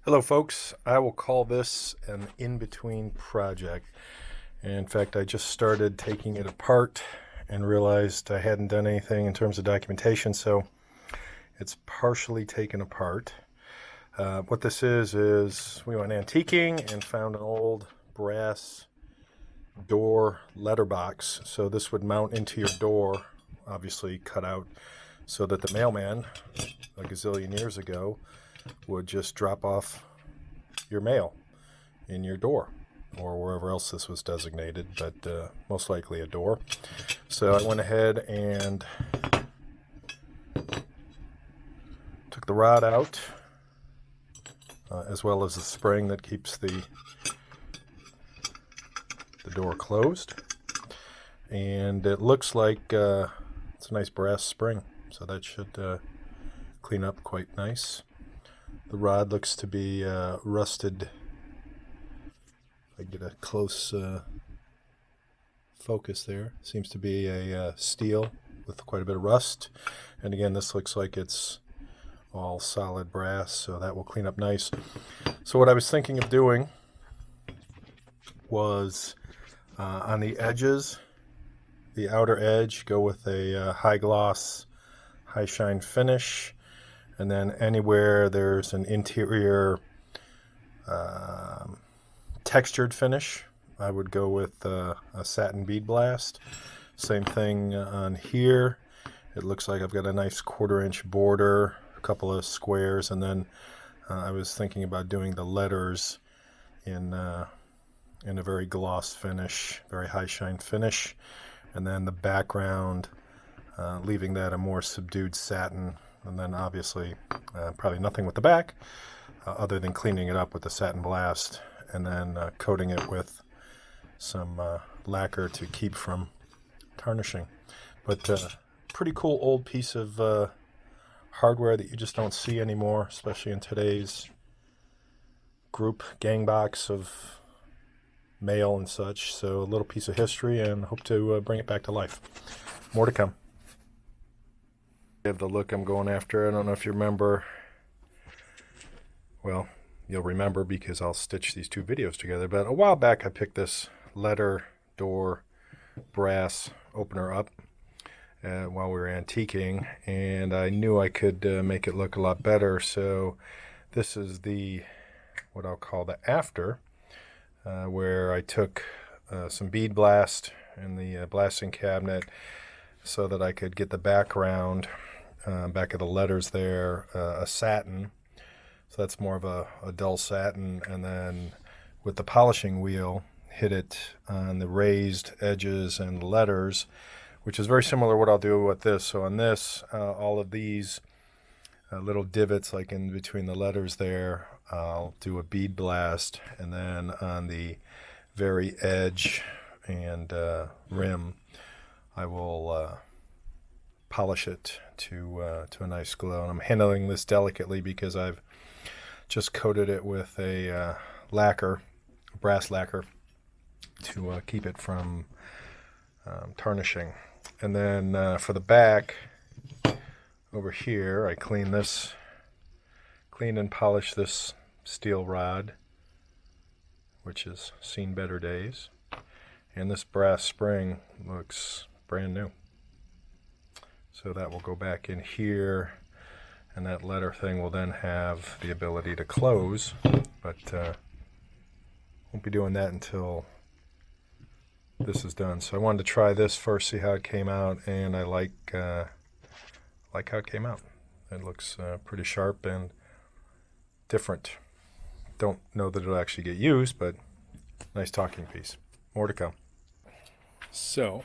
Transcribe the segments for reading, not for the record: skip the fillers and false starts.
Hello folks, I will call this an in-between project. In fact, I just started taking it apart and realized I hadn't done anything in terms of documentation, so it's partially taken apart. What this is we went antiquing and found an old brass door letterbox. So this would mount into your door, obviously cut out so that the mailman, a gazillion years ago, would just drop off your mail in your door or wherever else this was designated, but most likely a door. So I went ahead and took the rod out, as well as the spring that keeps the door closed. And it looks like it's a nice brass spring, so that should clean up quite nice. The rod looks to be rusted. If I get a close focus there, seems to be a steel with quite a bit of rust. And again, this looks like it's all solid brass, so that will clean up nice. So what I was thinking of doing was on the edges, the outer edge, go with a high gloss, high shine finish. And then anywhere there's an interior textured finish, I would go with a satin bead blast. Same thing on here. It looks like I've got a nice 1/4-inch border, a couple of squares, and then I was thinking about doing the letters in a very gloss finish, very high shine finish. And then the background, leaving that a more subdued satin. And then obviously probably nothing with the back other than cleaning it up with the satin blast and then coating it with some lacquer to keep from tarnishing. But pretty cool old piece of hardware that you just don't see anymore, especially in today's group gang box of mail and such. So a little piece of history, and hope to bring it back to life. More to come. Have the look I'm going after. I don't know if you remember. Well, you'll remember because I'll stitch these two videos together. But a while back I picked this letter door brass opener up while we were antiquing, and I knew I could make it look a lot better. So this is the what I'll call the after, where I took some bead blast in the blasting cabinet so that I could get the background, back of the letters there, a satin. So that's more of a dull satin. And then with the polishing wheel, hit it on the raised edges and the letters, which is very similar to what I'll do with this. So on this, all of these little divots like in between the letters there, I'll do a bead blast. And then on the very edge and rim, I will polish it to a nice glow. And I'm handling this delicately because I've just coated it with a lacquer, brass lacquer, to keep it from tarnishing. And then for the back over here, I clean and polish this steel rod, which has seen better days. And this brass spring looks brand new. So that will go back in here, and that letter thing will then have the ability to close, but won't be doing that until this is done. So I wanted to try this first, see how it came out, and I like how it came out. It looks pretty sharp and different. Don't know that it'll actually get used, but nice talking piece. More to come. So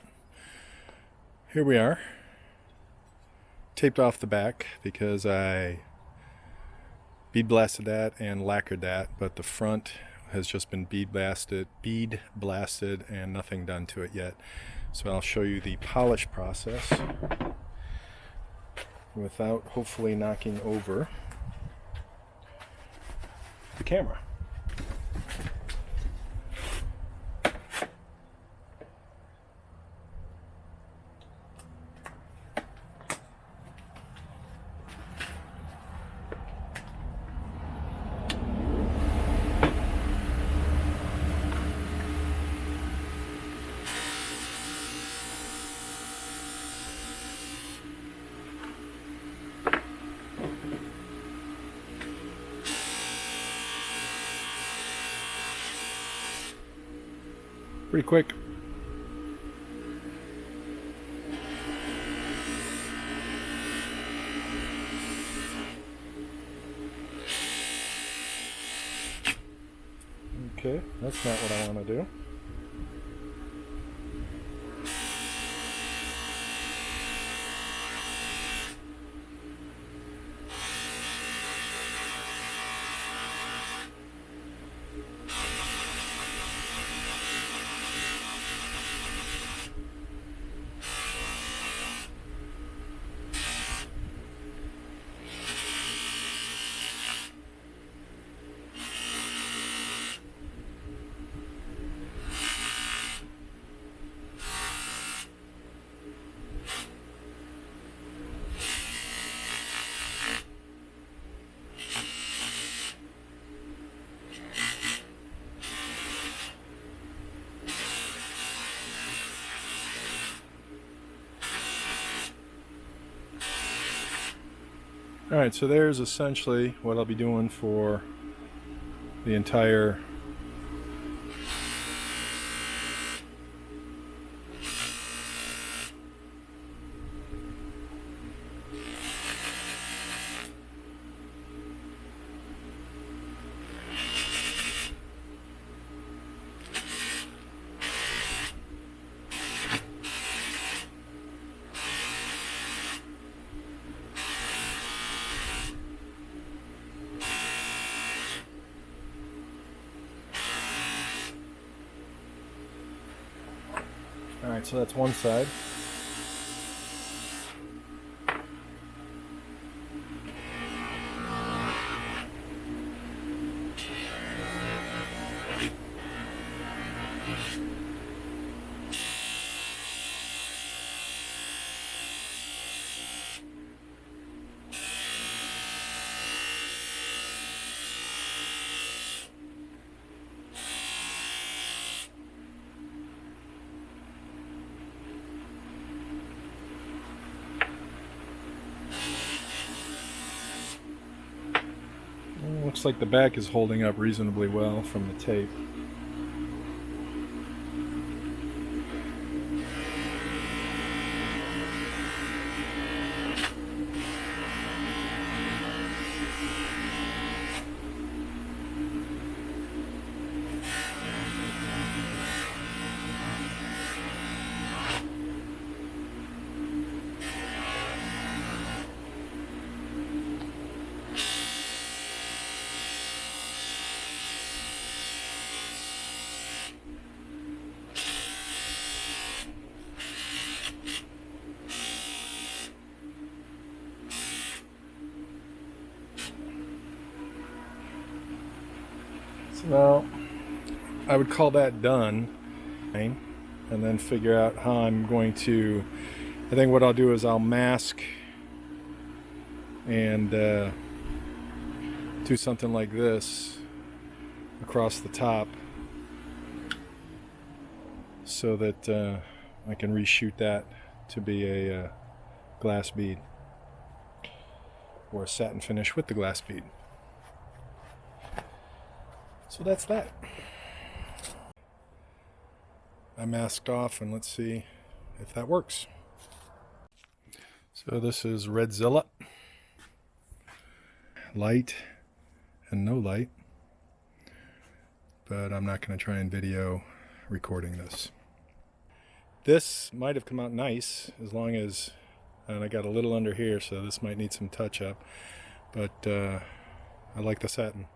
here we are. Taped off the back because I bead blasted that and lacquered that, but the front has just been bead blasted and nothing done to it yet. So I'll show you the polish process without hopefully knocking over the camera. Pretty quick. Okay, that's not what I want to do. Alright, so there's essentially what I'll be doing for the entire Alright, so that's one side. Looks like the back is holding up reasonably well from the tape. So now I would call that done, and then figure out how I'm going to, I think what I'll do is I'll mask and do something like this across the top so that I can reshoot that to be a glass bead or a satin finish with the glass bead. So that's that. I masked off, and let's see if that works. So this is Redzilla. Light and no light. But I'm not going to try and video recording this. This might have come out nice as long as, and I got a little under here, so this might need some touch up. But I like the satin.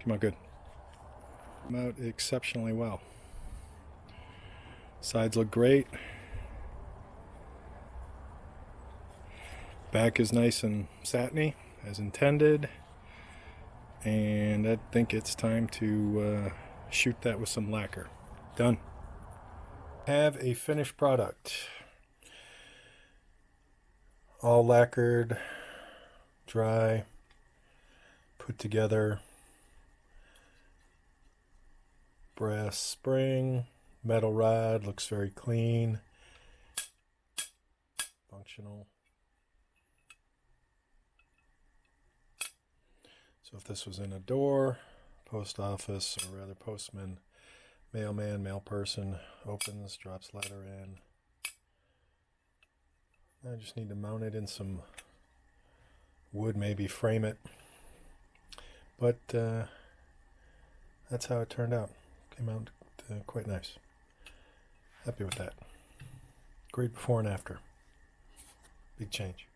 Came out good. Came out exceptionally well. Sides look great. Back is nice and satiny as intended. And I think it's time to shoot that with some lacquer. Done. Have a finished product. All lacquered, dry, put together. Brass spring. Metal rod, looks very clean, functional. So if this was in a door, post office, or rather postman mailman, mail person opens, drops letter in. I just need to mount it in some wood, maybe frame it. But that's how it turned out. Came out quite nice. Happy with that. Great before and after. Big change.